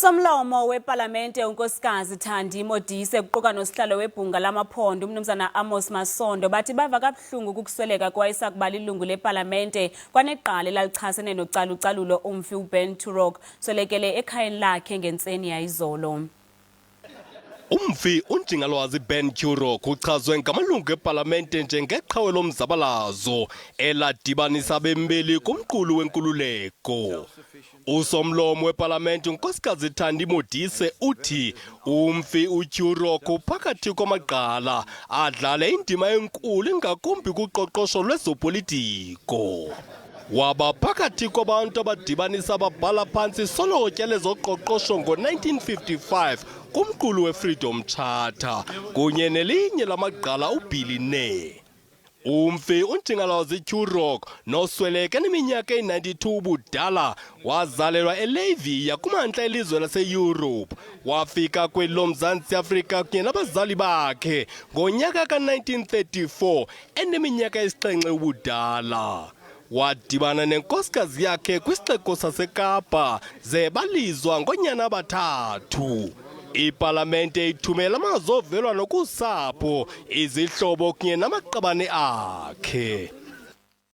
uSomlomo wepalamente uNkosikazi Thandi Modise kuquka noSihlalo webhunga lamaphondo uMnumzana Amos Masondo bathi bava kabuhlungu kukusweleka kowayesakuba lilungu lepalamente kwanegqala elalichasene nocalu calulo uMfi uBen Turok.Uswelekele ekhayeni lakhe ngentseni yayizolo. uMfi uNjingalwazi Ben Turok uchazwe ngamalungu epalamente njengeqhawe lomzabalazo eladibanisa bembeli kumqulu wenkululeko. uSomlomo wepalamente uNkosikazi Thandi Modise uthi uMfi uTurok phakathi kwamagqala adlale indima enkulu ingakumbi kuqoqosho lwezopolitiko. Waba phakathi kwabantu abadibanisa ababhala phansi solotya lezoqoqosho ngo-1955 kumqulu we-Freedom Charter kunye nelinye lamagqala uBiline. uMfi uNjingalwazi Turok.Uswelekele eneminyaka eyi-92 ubudala wazalelwa eLavia kumantla elizwe laseYurophu. Wafika kweli loMzantsi Afrika kunye nabazali bakhe ngonyaka ka-1934 eneminyaka esixhenxe ubudala. Wadibana nenkosikazi yakhe kwisixeko saseKapa ze balizwa ngonyana abathathu. IPalamente ithumele amazwi ovelwano kusapho, izihlobo kunye namaqabane akhe.